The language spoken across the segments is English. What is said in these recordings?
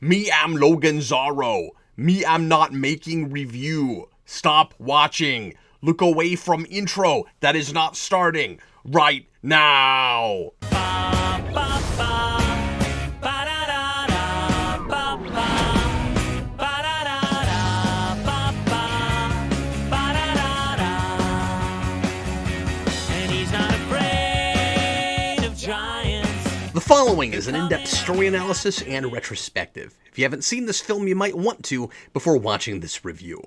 Me am Logan Zorro. Me am not making review. Stop watching. Look away from intro that is not starting right now. The following is an in-depth story analysis and retrospective. If you haven't seen this film, you might want to before watching this review.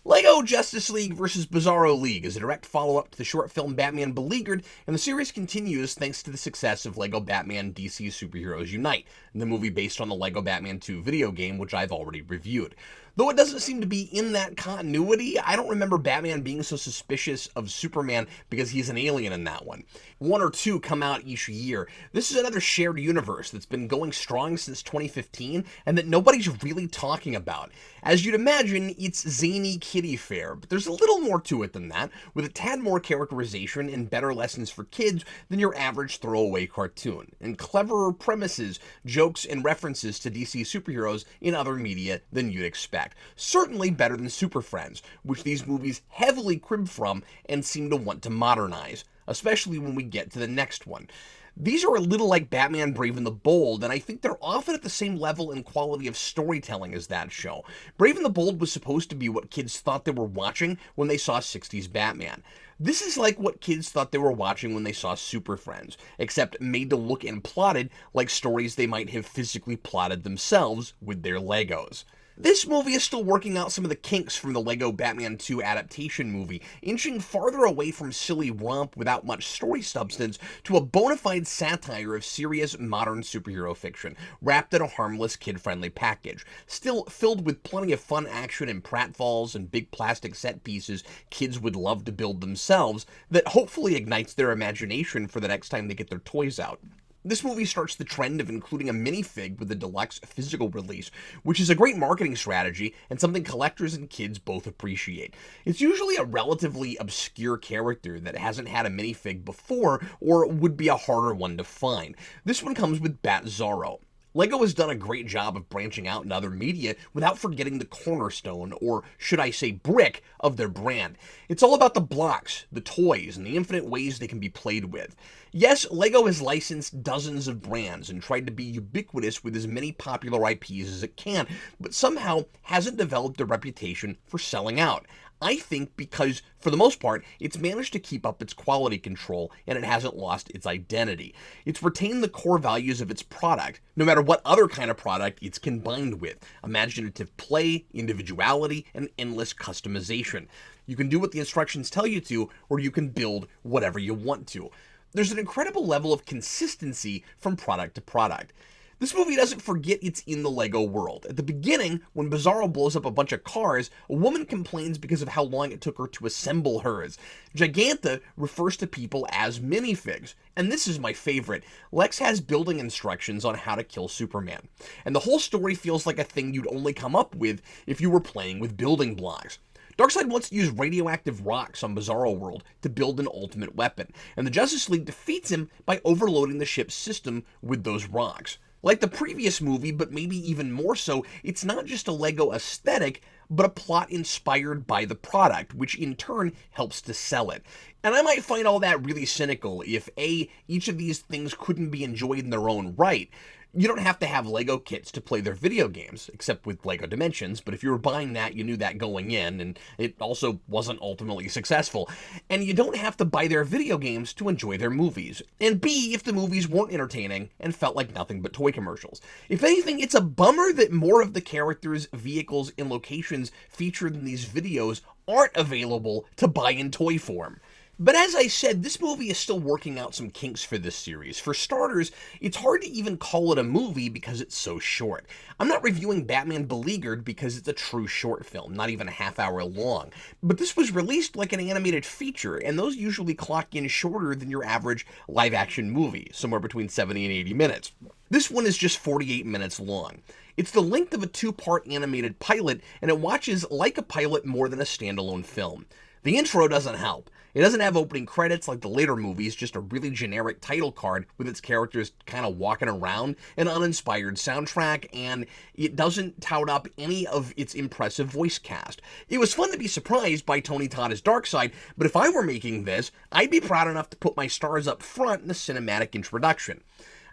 LEGO Justice League vs. Bizarro League is a direct follow-up to the short film Batman Beleaguered, and the series continues thanks to the success of LEGO Batman DC Superheroes Unite, the movie based on the LEGO Batman 2 video game, which I've already reviewed. Though it doesn't seem to be in that continuity, I don't remember Batman being so suspicious of Superman because he's an alien in that one. One or two come out each year. This is another shared universe that's been going strong since 2015 and that nobody's really talking about. As you'd imagine, it's zany kiddie fare, but there's a little more to it than that, with a tad more characterization and better lessons for kids than your average throwaway cartoon, and cleverer premises, jokes, and references to DC superheroes in other media than you'd expect. Certainly better than Super Friends, which these movies heavily crib from and seem to want to modernize, especially when we get to the next one. These are a little like Batman Brave and the Bold, and I think they're often at the same level and quality of storytelling as that show. Brave and the Bold was supposed to be what kids thought they were watching when they saw 60s Batman. This is like what kids thought they were watching when they saw Super Friends, except made to look and plotted like stories they might have physically plotted themselves with their Legos. This movie is still working out some of the kinks from the LEGO Batman 2 adaptation movie, inching farther away from silly romp without much story substance to a bona fide satire of serious modern superhero fiction, wrapped in a harmless kid-friendly package, still filled with plenty of fun action and pratfalls and big plastic set pieces kids would love to build themselves that hopefully ignites their imagination for the next time they get their toys out. This movie starts the trend of including a minifig with the deluxe physical release, which is a great marketing strategy and something collectors and kids both appreciate. It's usually a relatively obscure character that hasn't had a minifig before or would be a harder one to find. This one comes with Bat-Zorro. LEGO has done a great job of branching out in other media without forgetting the cornerstone, or should I say brick, of their brand. It's all about the blocks, the toys, and the infinite ways they can be played with. Yes, LEGO has licensed dozens of brands and tried to be ubiquitous with as many popular IPs as it can, but somehow hasn't developed a reputation for selling out. I think because, for the most part, it's managed to keep up its quality control and it hasn't lost its identity. It's retained the core values of its product, no matter what other kind of product it's combined with: imaginative play, individuality, and endless customization. You can do what the instructions tell you to, or you can build whatever you want to. There's an incredible level of consistency from product to product. This movie doesn't forget it's in the LEGO world. At the beginning, when Bizarro blows up a bunch of cars, a woman complains because of how long it took her to assemble hers. Giganta refers to people as minifigs. And this is my favorite. Lex has building instructions on how to kill Superman. And the whole story feels like a thing you'd only come up with if you were playing with building blocks. Darkseid wants to use radioactive rocks on Bizarro World to build an ultimate weapon, and the Justice League defeats him by overloading the ship's system with those rocks. Like the previous movie, but maybe even more so, it's not just a LEGO aesthetic, but a plot inspired by the product, which in turn helps to sell it. And I might find all that really cynical if each of these things couldn't be enjoyed in their own right. You don't have to have LEGO kits to play their video games, except with LEGO Dimensions, but if you were buying that, you knew that going in, and it also wasn't ultimately successful. And you don't have to buy their video games to enjoy their movies. And B, if the movies weren't entertaining and felt like nothing but toy commercials. If anything, it's a bummer that more of the characters, vehicles, and locations featured in these videos aren't available to buy in toy form. But as I said, this movie is still working out some kinks for this series. For starters, it's hard to even call it a movie because it's so short. I'm not reviewing Batman Beleaguered because it's a true short film, not even a half-hour long. But this was released like an animated feature, and those usually clock in shorter than your average live-action movie, somewhere between 70 and 80 minutes. This one is just 48 minutes long. It's the length of a two-part animated pilot, and it watches like a pilot more than a standalone film. The intro doesn't help. It doesn't have opening credits like the later movies, just a really generic title card with its characters kind of walking around, an uninspired soundtrack, and it doesn't tout up any of its impressive voice cast. It was fun to be surprised by Tony Todd as Darkseid, but if I were making this, I'd be proud enough to put my stars up front in the cinematic introduction.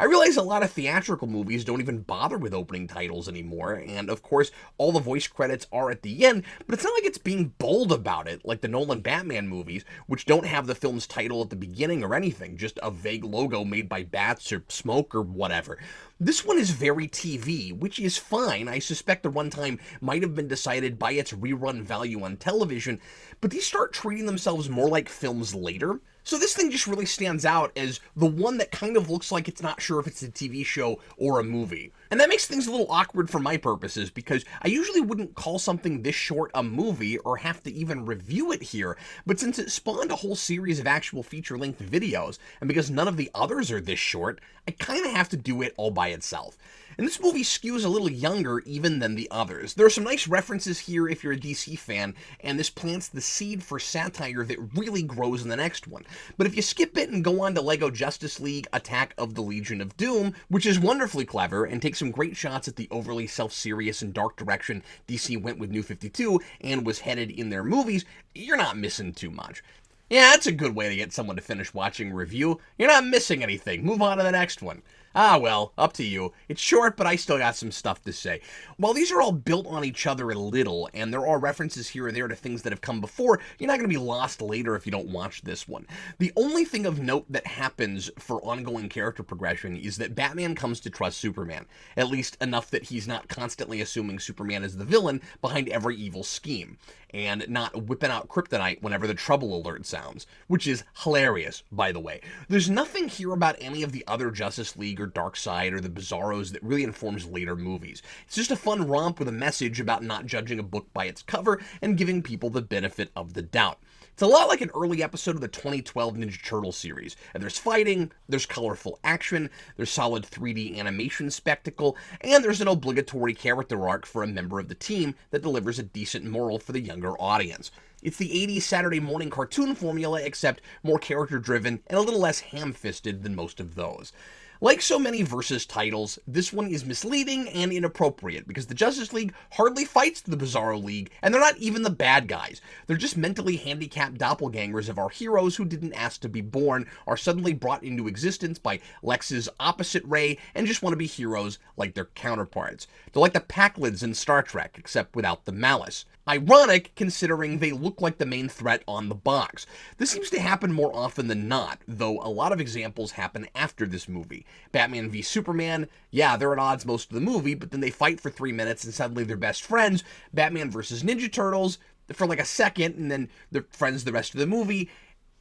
I realize a lot of theatrical movies don't even bother with opening titles anymore, and of course, all the voice credits are at the end, but it's not like it's being bold about it, like the Nolan Batman movies, which don't have the film's title at the beginning or anything, just a vague logo made by bats or smoke or whatever. This one is very TV, which is fine. I suspect the runtime might have been decided by its rerun value on television, but these start treating themselves more like films later. So this thing just really stands out as the one that kind of looks like it's not sure if it's a TV show or a movie. And that makes things a little awkward for my purposes, because I usually wouldn't call something this short a movie or have to even review it here, but since it spawned a whole series of actual feature-length videos, and because none of the others are this short, I kind of have to do it all by itself. And this movie skews a little younger even than the others. There are some nice references here if you're a DC fan, and this plants the seed for satire that really grows in the next one. But if you skip it and go on to LEGO Justice League Attack of the Legion of Doom, which is wonderfully clever and takes some great shots at the overly self-serious and dark direction DC went with New 52 and was headed in their movies, you're not missing too much. Yeah, that's a good way to get someone to finish watching a review. You're not missing anything. Move on to the next one. Ah, well, up to you. It's short, but I still got some stuff to say. While these are all built on each other a little, and there are references here and there to things that have come before, you're not going to be lost later if you don't watch this one. The only thing of note that happens for ongoing character progression is that Batman comes to trust Superman, at least enough that he's not constantly assuming Superman is the villain behind every evil scheme, and not whipping out kryptonite whenever the trouble alert sounds, which is hilarious, by the way. There's nothing here about any of the other Justice League or Darkseid or the Bizarros that really informs later movies. It's just a fun romp with a message about not judging a book by its cover and giving people the benefit of the doubt. It's a lot like an early episode of the 2012 Ninja Turtles series, and there's fighting, there's colorful action, there's solid 3D animation spectacle, and there's an obligatory character arc for a member of the team that delivers a decent moral for the younger audience. It's the 80s Saturday morning cartoon formula, except more character-driven and a little less ham-fisted than most of those. Like so many Versus titles, this one is misleading and inappropriate because the Justice League hardly fights the Bizarro League, and they're not even the bad guys. They're just mentally handicapped doppelgangers of our heroes who didn't ask to be born, are suddenly brought into existence by Lex's opposite ray, and just want to be heroes like their counterparts. They're like the Packlids in Star Trek, except without the malice. Ironic, considering they look like the main threat on the box. This seems to happen more often than not, though a lot of examples happen after this movie. Batman v Superman, yeah, they're at odds most of the movie, but then they fight for 3 minutes and suddenly they're best friends. Batman versus Ninja Turtles, for like a second, and then they're friends the rest of the movie.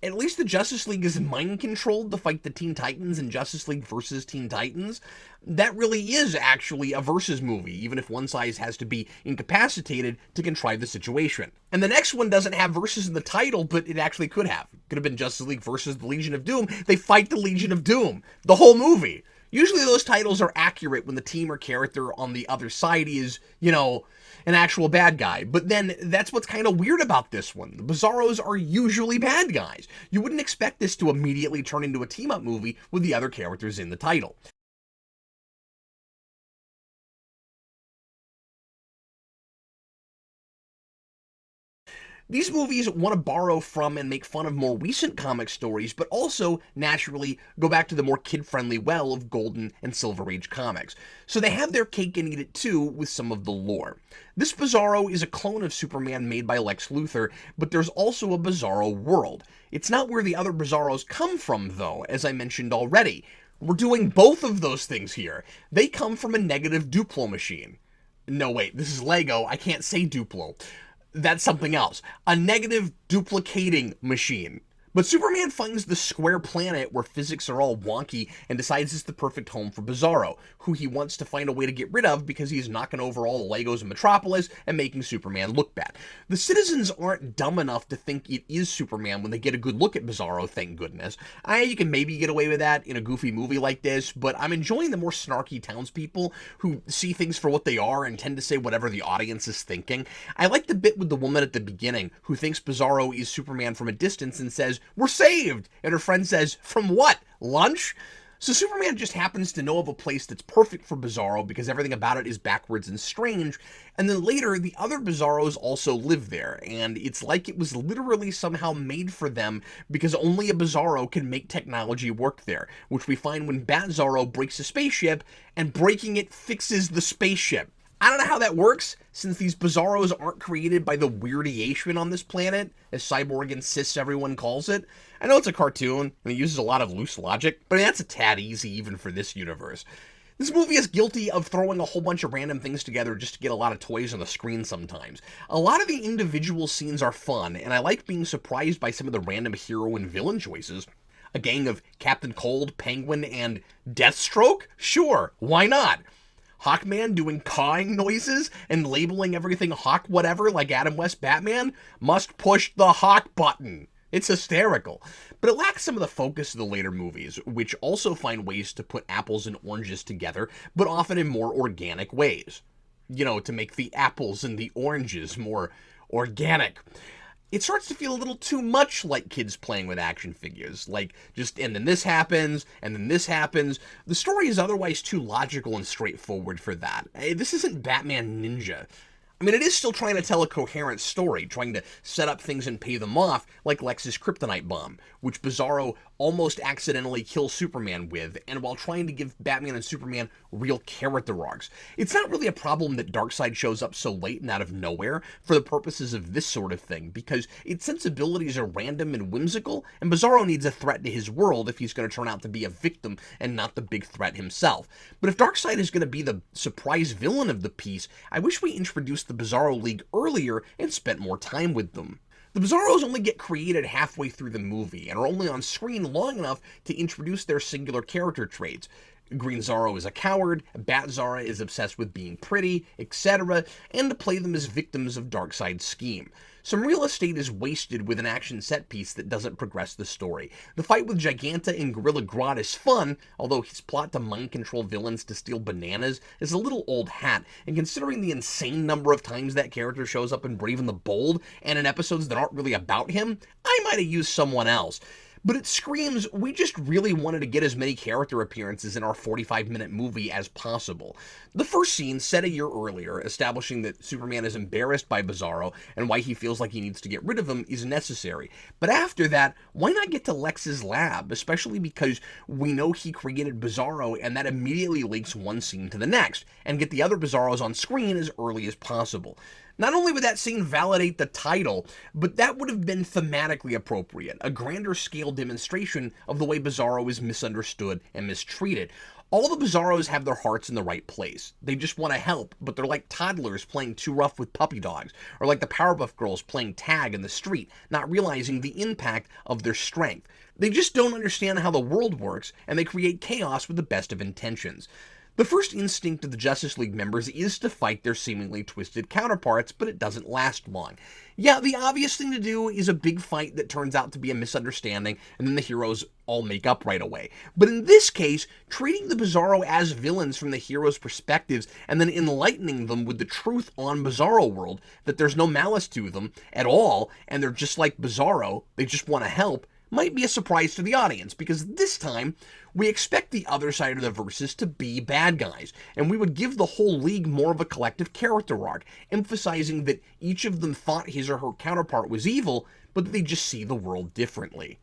At least the Justice League is mind-controlled to fight the Teen Titans in Justice League versus Teen Titans. That really is actually a versus movie, even if one side has to be incapacitated to contrive the situation. And the next one doesn't have versus in the title, but it actually could have. It could have been Justice League versus the Legion of Doom. They fight the Legion of Doom. The whole movie. Usually those titles are accurate when the team or character on the other side is, an actual bad guy. But then that's what's kind of weird about this one. The Bizarros are usually bad guys. You wouldn't expect this to immediately turn into a team-up movie with the other characters in the title. These movies want to borrow from and make fun of more recent comic stories, but also, naturally, go back to the more kid-friendly well of Golden and Silver Age comics. So they have their cake and eat it too with some of the lore. This Bizarro is a clone of Superman made by Lex Luthor, but there's also a Bizarro world. It's not where the other Bizarros come from, though, as I mentioned already. We're doing both of those things here. They come from a negative Duplo machine. No, wait, this is Lego. I can't say Duplo. That's something else. A negative duplicating machine. But Superman finds the square planet where physics are all wonky and decides it's the perfect home for Bizarro, who he wants to find a way to get rid of because he's knocking over all the Legos in Metropolis and making Superman look bad. The citizens aren't dumb enough to think it is Superman when they get a good look at Bizarro, thank goodness. You can maybe get away with that in a goofy movie like this, but I'm enjoying the more snarky townspeople who see things for what they are and tend to say whatever the audience is thinking. I like the bit with the woman at the beginning who thinks Bizarro is Superman from a distance and says, "We're saved!" And her friend says, "From what? Lunch?" So Superman just happens to know of a place that's perfect for Bizarro because everything about it is backwards and strange, and then later the other Bizarros also live there, and it's like it was literally somehow made for them because only a Bizarro can make technology work there, which we find when Bat-Zarro breaks a spaceship, and breaking it fixes the spaceship. I don't know how that works, since these Bizarros aren't created by the weirdation on this planet, as Cyborg insists everyone calls it. I know it's a cartoon, and it uses a lot of loose logic, but that's a tad easy even for this universe. This movie is guilty of throwing a whole bunch of random things together just to get a lot of toys on the screen sometimes. A lot of the individual scenes are fun, and I like being surprised by some of the random hero and villain choices. A gang of Captain Cold, Penguin, and Deathstroke? Sure, why not? Hawkman doing cawing noises and labeling everything Hawk whatever like Adam West Batman? Must push the Hawk button. It's hysterical. But it lacks some of the focus of the later movies, which also find ways to put apples and oranges together, but often in more organic ways. You know, to make the apples and the oranges more organic. It starts to feel a little too much like kids playing with action figures. Like, just, and then this happens, and then this happens. The story is otherwise too logical and straightforward for that. This isn't Batman Ninja. I mean, it is still trying to tell a coherent story, trying to set up things and pay them off, like Lex's kryptonite bomb, which Bizarro almost accidentally kills Superman with, and while trying to give Batman and Superman real character arcs. It's not really a problem that Darkseid shows up so late and out of nowhere for the purposes of this sort of thing, because its sensibilities are random and whimsical, and Bizarro needs a threat to his world if he's going to turn out to be a victim and not the big threat himself. But if Darkseid is going to be the surprise villain of the piece, I wish we introduced the Bizarro League earlier and spent more time with them. The Bizarros only get created halfway through the movie and are only on screen long enough to introduce their singular character traits. Green Zorro is a coward, Bat-Zarro is obsessed with being pretty, etc., and to play them as victims of Darkseid's scheme. Some real estate is wasted with an action set piece that doesn't progress the story. The fight with Giganta and Gorilla Grodd is fun, although his plot to mind control villains to steal bananas is a little old hat, and considering the insane number of times that character shows up in Brave and the Bold, and in episodes that aren't really about him, I might have used someone else. But it screams, we just really wanted to get as many character appearances in our 45-minute movie as possible. The first scene, set a year earlier, establishing that Superman is embarrassed by Bizarro and why he feels like he needs to get rid of him, is necessary. But after that, why not get to Lex's lab, especially because we know he created Bizarro and that immediately links one scene to the next, and get the other Bizarros on screen as early as possible. Not only would that scene validate the title, but that would have been thematically appropriate, a grander scale demonstration of the way Bizarro is misunderstood and mistreated. All the Bizarros have their hearts in the right place. They just want to help, but they're like toddlers playing too rough with puppy dogs, or like the Powerpuff Girls playing tag in the street, not realizing the impact of their strength. They just don't understand how the world works, and they create chaos with the best of intentions. The first instinct of the Justice League members is to fight their seemingly twisted counterparts, but it doesn't last long. Yeah, the obvious thing to do is a big fight that turns out to be a misunderstanding, and then the heroes all make up right away. But in this case, treating the Bizarro as villains from the heroes' perspectives, and then enlightening them with the truth on Bizarro World, that there's no malice to them at all, and they're just like Bizarro, they just want to help, might be a surprise to the audience, because this time, we expect the other side of the verses to be bad guys, and we would give the whole league more of a collective character arc, emphasizing that each of them thought his or her counterpart was evil, but that they just see the world differently.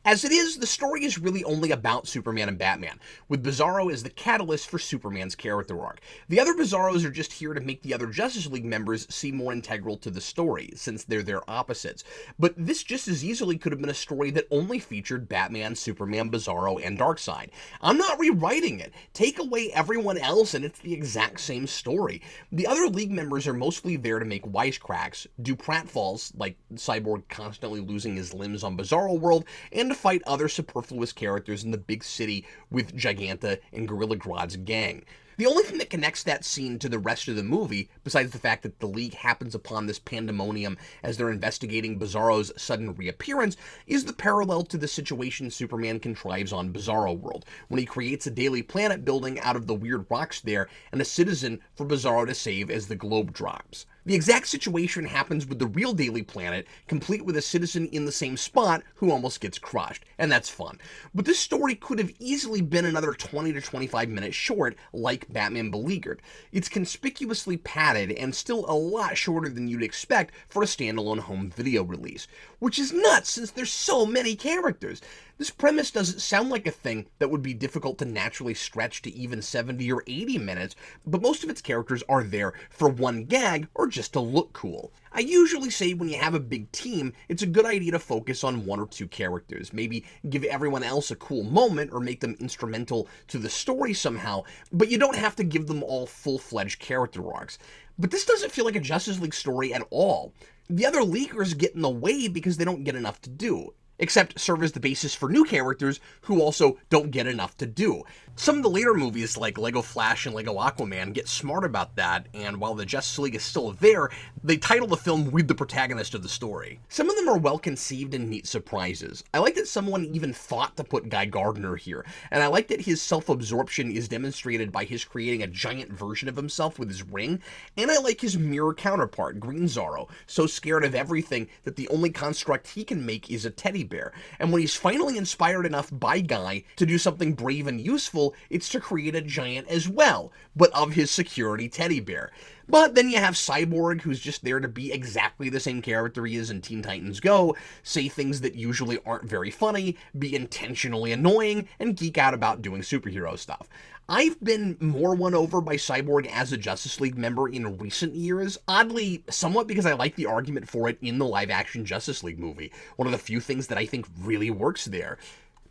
As it is, the story is really only about Superman and Batman, with Bizarro as the catalyst for Superman's character arc. The other Bizarros are just here to make the other Justice League members seem more integral to the story, since they're their opposites. But this just as easily could have been a story that only featured Batman, Superman, Bizarro, and Darkseid. I'm not rewriting it. Take away everyone else and it's the exact same story. The other League members are mostly there to make wisecracks, do pratfalls, like Cyborg constantly losing his limbs on Bizarro World, and to fight other superfluous characters in the big city with Giganta and Gorilla Grodd's gang. The only thing that connects that scene to the rest of the movie, besides the fact that the League happens upon this pandemonium as they're investigating Bizarro's sudden reappearance, is the parallel to the situation Superman contrives on Bizarro World, when he creates a Daily Planet building out of the weird rocks there and a citizen for Bizarro to save as the globe drops. The exact situation happens with the real Daily Planet, complete with a citizen in the same spot who almost gets crushed, and that's fun. But this story could have easily been another 20 to 25 minutes short, like Batman Beleaguered. It's conspicuously padded and still a lot shorter than you'd expect for a standalone home video release, which is nuts since there's so many characters. This premise doesn't sound like a thing that would be difficult to naturally stretch to even 70 or 80 minutes, but most of its characters are there for one gag or just to look cool. I usually say when you have a big team, it's a good idea to focus on one or two characters, maybe give everyone else a cool moment or make them instrumental to the story somehow, but you don't have to give them all full-fledged character arcs. But this doesn't feel like a Justice League story at all. The other Leaguers get in the way because they don't get enough to do, except serve as the basis for new characters who also don't get enough to do. Some of the later movies like Lego Flash and Lego Aquaman get smart about that, and while the Justice League is still there, they title the film with the protagonist of the story. Some of them are well conceived and neat surprises. I like that someone even thought to put Guy Gardner here, and I like that his self-absorption is demonstrated by his creating a giant version of himself with his ring, and I like his mirror counterpart, Green Zorro, so scared of everything that the only construct he can make is a teddy bear, and when he's finally inspired enough by Guy to do something brave and useful, it's to create a giant as well, but of his security teddy bear. But then you have Cyborg, who's just there to be exactly the same character he is in Teen Titans Go, say things that usually aren't very funny, be intentionally annoying, and geek out about doing superhero stuff. I've been more won over by Cyborg as a Justice League member in recent years, oddly, somewhat because I like the argument for it in the live-action Justice League movie, one of the few things that I think really works there.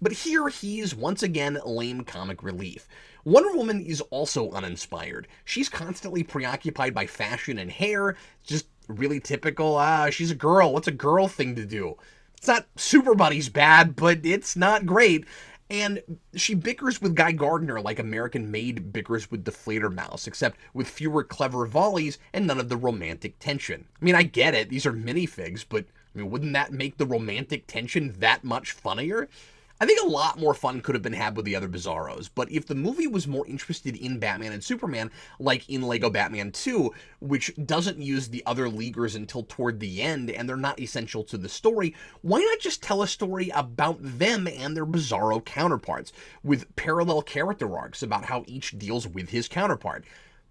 But here he's once again lame comic relief. Wonder Woman is also uninspired. She's constantly preoccupied by fashion and hair, just really typical, she's a girl, what's a girl thing to do? It's not Super Buddies bad, but it's not great. And she bickers with Guy Gardner like American Maid bickers with Deflator Mouse, except with fewer clever volleys and none of the romantic tension. I mean, I get it, these are minifigs, but wouldn't that make the romantic tension that much funnier? I think a lot more fun could have been had with the other Bizarros, but if the movie was more interested in Batman and Superman, like in Lego Batman 2, which doesn't use the other Leaguers until toward the end, and they're not essential to the story, why not just tell a story about them and their Bizarro counterparts, with parallel character arcs about how each deals with his counterpart?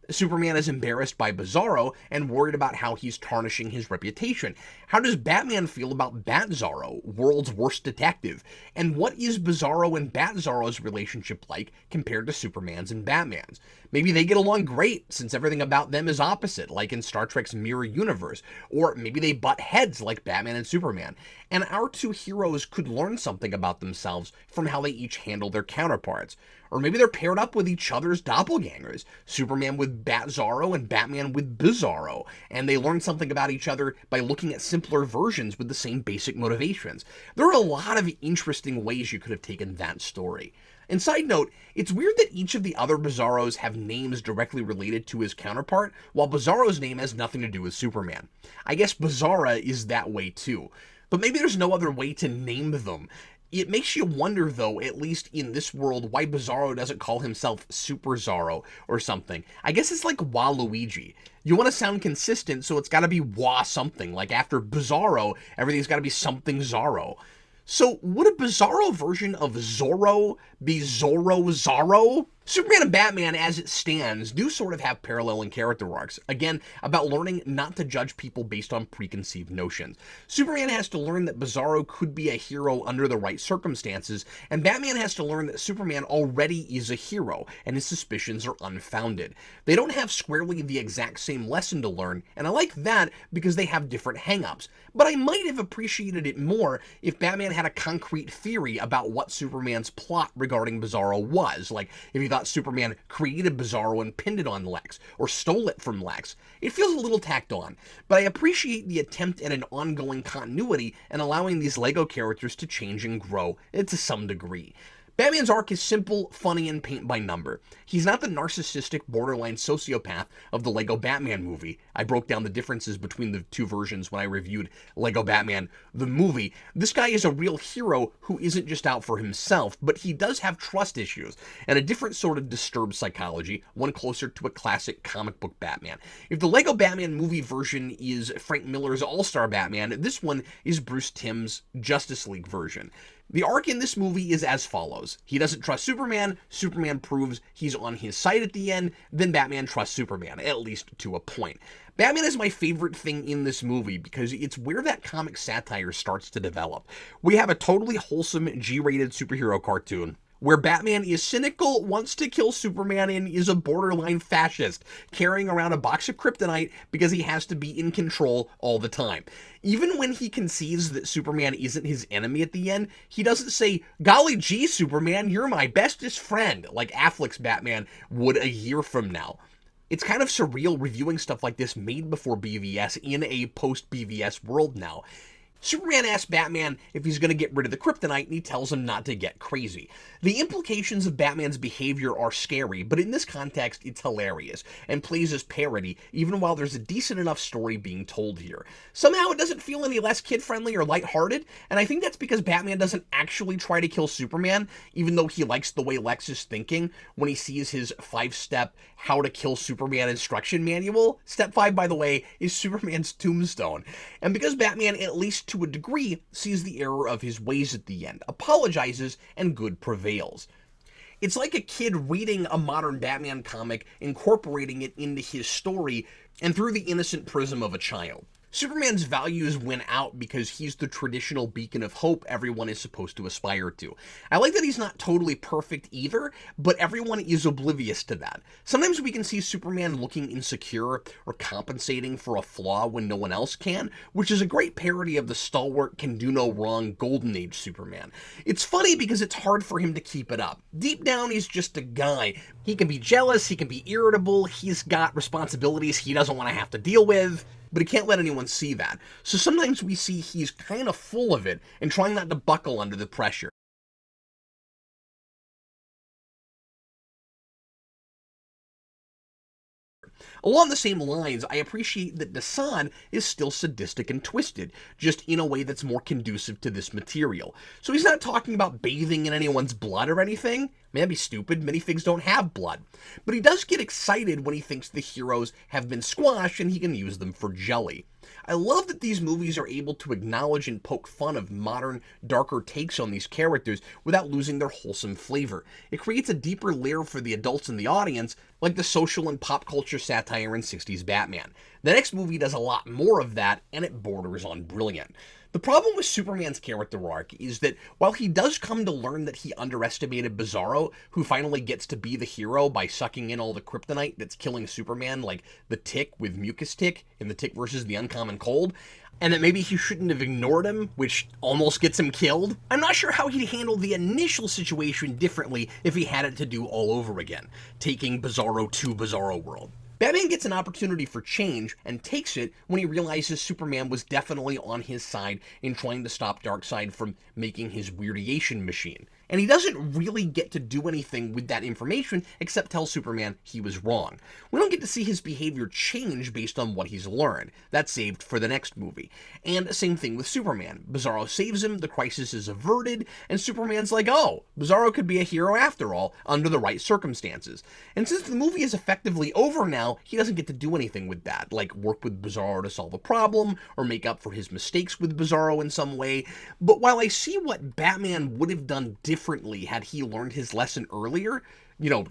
Superman is embarrassed by Bizarro and worried about how he's tarnishing his reputation. How does Batman feel about Bat-Zorro, world's worst detective? And what is Bizarro and Bat-Zorro's relationship like compared to Superman's and Batman's? Maybe they get along great, since everything about them is opposite, like in Star Trek's Mirror Universe. Or maybe they butt heads like Batman and Superman. And our two heroes could learn something about themselves from how they each handle their counterparts. Or maybe they're paired up with each other's doppelgangers, Superman with Bat-Zorro and Batman with Bizarro, and they learn something about each other by looking at simpler versions with the same basic motivations. There are a lot of interesting ways you could have taken that story. And side note, it's weird that each of the other Bizarros have names directly related to his counterpart, while Bizarro's name has nothing to do with Superman. I guess Bizarra is that way too, but maybe there's no other way to name them. It makes you wonder, though, at least in this world, why Bizarro doesn't call himself Super Zorro or something. I guess it's like Waluigi. You want to sound consistent, so it's got to be Wa something. Like after Bizarro, everything's got to be something Zorro. So would a Bizarro version of Zorro be Zorro Zorro? Superman and Batman, as it stands, do sort of have paralleling character arcs, again, about learning not to judge people based on preconceived notions. Superman has to learn that Bizarro could be a hero under the right circumstances, and Batman has to learn that Superman already is a hero, and his suspicions are unfounded. They don't have squarely the exact same lesson to learn, and I like that because they have different hang-ups. But I might have appreciated it more if Batman had a concrete theory about what Superman's plot regarding Bizarro was, like if he thought Superman created Bizarro and pinned it on Lex, or stole it from Lex. It feels a little tacked on, but I appreciate the attempt at an ongoing continuity and allowing these LEGO characters to change and grow to some degree. Batman's arc is simple, funny, and paint by number. He's not the narcissistic, borderline sociopath of the LEGO Batman movie. I broke down the differences between the two versions when I reviewed LEGO Batman, the movie. This guy is a real hero who isn't just out for himself, but he does have trust issues, and a different sort of disturbed psychology, one closer to a classic comic book Batman. If the LEGO Batman movie version is Frank Miller's All-Star Batman, this one is Bruce Timm's Justice League version. The arc in this movie is as follows. He doesn't trust Superman, Superman proves he's on his side at the end, then Batman trusts Superman, at least to a point. Batman is my favorite thing in this movie because it's where that comic satire starts to develop. We have a totally wholesome G-rated superhero cartoon where Batman is cynical, wants to kill Superman, and is a borderline fascist, carrying around a box of kryptonite because he has to be in control all the time. Even when he concedes that Superman isn't his enemy at the end, he doesn't say, "Golly gee, Superman, you're my bestest friend," like Affleck's Batman would a year from now. It's kind of surreal reviewing stuff like this made before BVS in a post-BVS world now. Superman asks Batman if he's going to get rid of the kryptonite, and he tells him not to get crazy. The implications of Batman's behavior are scary, but in this context, it's hilarious, and plays as parody, even while there's a decent enough story being told here. Somehow it doesn't feel any less kid-friendly or lighthearted, and I think that's because Batman doesn't actually try to kill Superman, even though he likes the way Lex is thinking when he sees his 5-step how to kill Superman instruction manual. Step 5, by the way, is Superman's tombstone. And because Batman, at least to a degree, sees the error of his ways at the end, apologizes, and good prevails. It's like a kid reading a modern Batman comic, incorporating it into his story, and through the innocent prism of a child. Superman's values win out because he's the traditional beacon of hope everyone is supposed to aspire to. I like that he's not totally perfect either, but everyone is oblivious to that. Sometimes we can see Superman looking insecure or compensating for a flaw when no one else can, which is a great parody of the stalwart, can-do-no-wrong Golden Age Superman. It's funny because it's hard for him to keep it up. Deep down, he's just a guy. He can be jealous, he can be irritable, he's got responsibilities he doesn't want to have to deal with, but he can't let anyone see that. So sometimes we see he's kind of full of it and trying not to buckle under the pressure. Along the same lines, I appreciate that Desan is still sadistic and twisted, just in a way that's more conducive to this material. So he's not talking about bathing in anyone's blood or anything. That'd be stupid, minifigs don't have blood. But he does get excited when he thinks the heroes have been squashed and he can use them for jelly. I love that these movies are able to acknowledge and poke fun of modern, darker takes on these characters without losing their wholesome flavor. It creates a deeper layer for the adults in the audience, like the social and pop culture satire in 60s Batman. The next movie does a lot more of that, and it borders on brilliant. The problem with Superman's character arc is that while he does come to learn that he underestimated Bizarro, who finally gets to be the hero by sucking in all the kryptonite that's killing Superman, like the Tick with Mucus Tick in the Tick versus the Uncommon Cold, and that maybe he shouldn't have ignored him, which almost gets him killed, I'm not sure how he'd handle the initial situation differently if he had it to do all over again, taking Bizarro to Bizarro World. Batman gets an opportunity for change and takes it when he realizes Superman was definitely on his side in trying to stop Darkseid from making his weirdation machine. And he doesn't really get to do anything with that information except tell Superman he was wrong. We don't get to see his behavior change based on what he's learned. That's saved for the next movie. And same thing with Superman. Bizarro saves him, the crisis is averted, and Superman's like, oh, Bizarro could be a hero after all, under the right circumstances. And since the movie is effectively over now, he doesn't get to do anything with that, like work with Bizarro to solve a problem, or make up for his mistakes with Bizarro in some way. But while I see what Batman would have done differently differently had he learned his lesson earlier?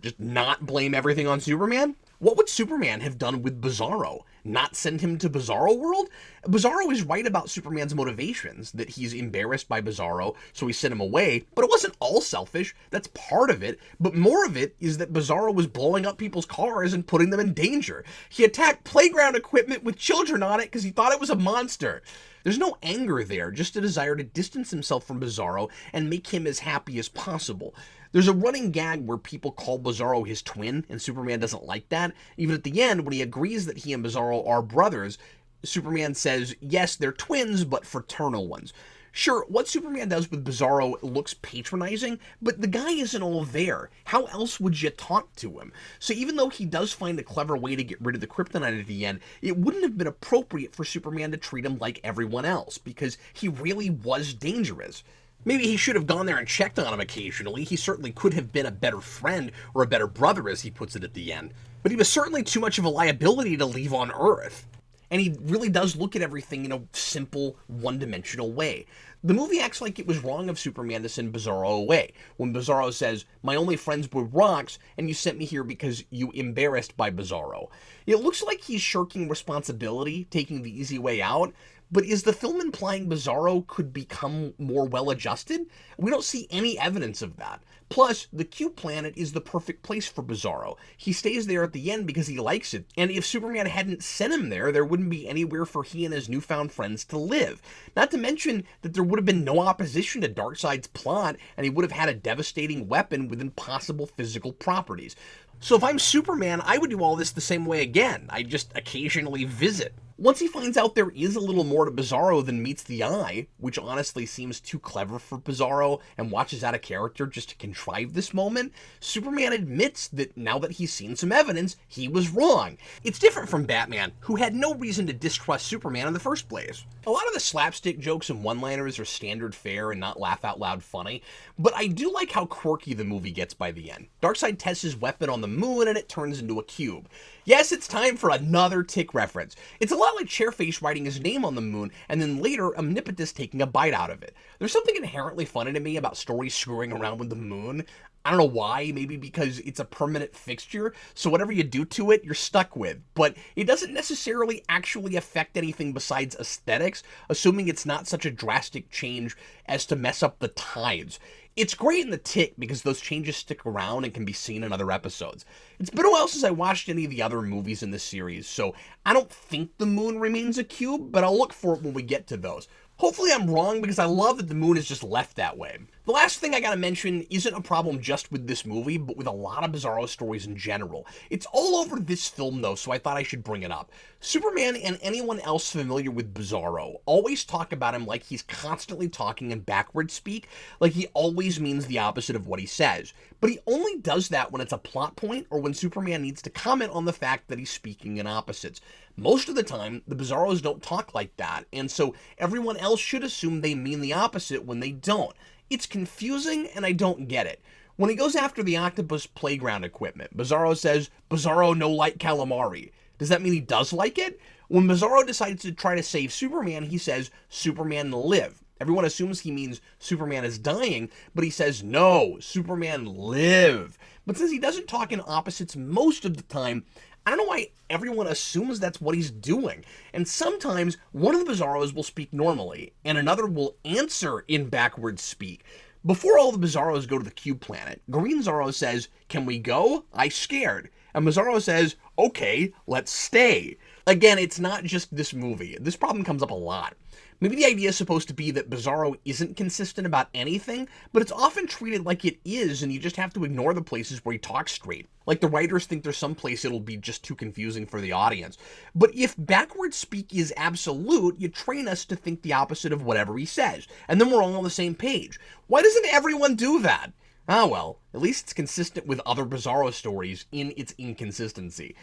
Just not blame everything on Superman? What would Superman have done with Bizarro? Not send him to Bizarro World? Bizarro is right about Superman's motivations, that he's embarrassed by Bizarro, so he sent him away, but it wasn't all selfish. That's part of it, but more of it is that Bizarro was blowing up people's cars and putting them in danger. He attacked playground equipment with children on it because he thought it was a monster. There's no anger there, just a desire to distance himself from Bizarro and make him as happy as possible. There's a running gag where people call Bizarro his twin, and Superman doesn't like that. Even at the end, when he agrees that he and Bizarro are brothers, Superman says, yes, they're twins, but fraternal ones. Sure, what Superman does with Bizarro looks patronizing, but the guy isn't all there. How else would you talk to him? So even though he does find a clever way to get rid of the kryptonite at the end, it wouldn't have been appropriate for Superman to treat him like everyone else, because he really was dangerous. Maybe he should have gone there and checked on him occasionally. He certainly could have been a better friend, or a better brother, as he puts it at the end. But he was certainly too much of a liability to leave on Earth. And he really does look at everything in a simple, one-dimensional way. The movie acts like it was wrong of Superman to send Bizarro away, when Bizarro says, my only friends were rocks, and you sent me here because you embarrassed by Bizarro. It looks like he's shirking responsibility, taking the easy way out, but is the film implying Bizarro could become more well-adjusted? We don't see any evidence of that. Plus, the Q planet is the perfect place for Bizarro. He stays there at the end because he likes it, and if Superman hadn't sent him there wouldn't be anywhere for he and his newfound friends to live. Not to mention that there would have been no opposition to Darkseid's plot, and he would have had a devastating weapon with impossible physical properties. So if I'm Superman, I would do all this the same way again. I'd just occasionally visit. Once he finds out there is a little more to Bizarro than meets the eye, which honestly seems too clever for Bizarro and watches out of character just to contrive this moment, Superman admits that now that he's seen some evidence, he was wrong. It's different from Batman, who had no reason to distrust Superman in the first place. A lot of the slapstick jokes and one-liners are standard fare and not laugh-out-loud funny, but I do like how quirky the movie gets by the end. Darkseid tests his weapon on the moon and it turns into a cube. Yes, it's time for another Tick reference. It's a lot like Chairface writing his name on the moon, and then later Omnipotus taking a bite out of it. There's something inherently funny to me about stories screwing around with the moon. I don't know why, maybe because it's a permanent fixture, so whatever you do to it, you're stuck with. But it doesn't necessarily actually affect anything besides aesthetics, assuming it's not such a drastic change as to mess up the tides. It's great in The Tick because those changes stick around and can be seen in other episodes. It's been a while since I watched any of the other movies in the series, so I don't think the moon remains a cube, but I'll look for it when we get to those. Hopefully I'm wrong, because I love that the moon is just left that way. The last thing I gotta mention isn't a problem just with this movie, but with a lot of Bizarro stories in general. It's all over this film though, so I thought I should bring it up. Superman and anyone else familiar with Bizarro always talk about him like he's constantly talking in backward speak, like he always means the opposite of what he says. But he only does that when it's a plot point or when Superman needs to comment on the fact that he's speaking in opposites. Most of the time, the Bizarros don't talk like that, and so everyone else should assume they mean the opposite when they don't. It's confusing, and I don't get it. When he goes after the octopus playground equipment, Bizarro says, Bizarro no like calamari. Does that mean he does like it? When Bizarro decides to try to save Superman, he says, Superman live. Everyone assumes he means Superman is dying, but he says, no, Superman live. But since he doesn't talk in opposites most of the time, I don't know why everyone assumes that's what he's doing. And sometimes one of the Bizarros will speak normally, and another will answer in backward speak. Before all the Bizarros go to the Cube planet, Green Zorro says, can we go? I scared. And Bizarro says, okay, let's stay. Again, it's not just this movie. This problem comes up a lot. Maybe the idea is supposed to be that Bizarro isn't consistent about anything, but it's often treated like it is, and you just have to ignore the places where he talks straight. Like the writers think there's some place it'll be just too confusing for the audience. But if backward speak is absolute, you train us to think the opposite of whatever he says, and then we're all on the same page. Why doesn't everyone do that? Ah well, at least it's consistent with other Bizarro stories in its inconsistency.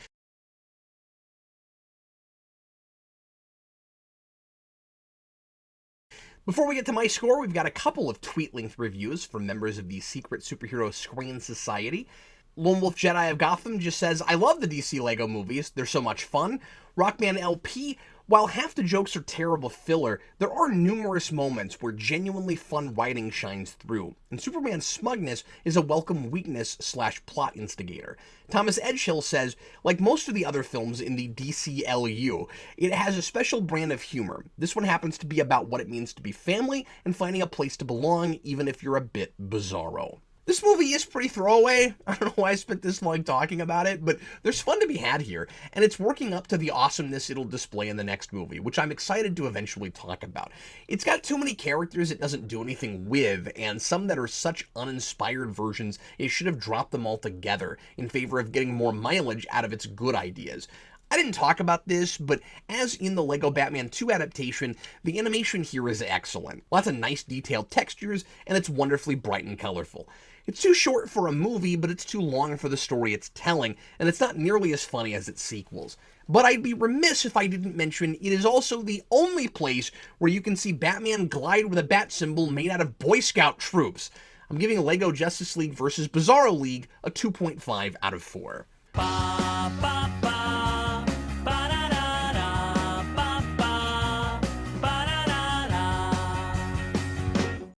Before we get to my score, we've got a couple of tweet-length reviews from members of the Secret Superhero Screen Society. LoneWolf Jedi of Gotham just says, I love the DC Lego movies. They're so much fun. Rockman LP, While half the jokes are terrible filler, there are numerous moments where genuinely fun writing shines through, and Superman's smugness is a welcome weakness/plot instigator. Thomas Edgehill says, like most of the other films in the DCLU, it has a special brand of humor. This one happens to be about what it means to be family and finding a place to belong, even if you're a bit bizarro. This movie is pretty throwaway. I don't know why I spent this long talking about it, but there's fun to be had here, and it's working up to the awesomeness it'll display in the next movie, which I'm excited to eventually talk about. It's got too many characters it doesn't do anything with, and some that are such uninspired versions, it should have dropped them all together in favor of getting more mileage out of its good ideas. I didn't talk about this, but as in the LEGO Batman 2 adaptation, the animation here is excellent. Lots of nice detailed textures, and it's wonderfully bright and colorful. It's too short for a movie, but it's too long for the story it's telling, and it's not nearly as funny as its sequels. But I'd be remiss if I didn't mention it is also the only place where you can see Batman glide with a bat symbol made out of Boy Scout troops. I'm giving LEGO Justice League vs. Bizarro League a 2.5 out of 4.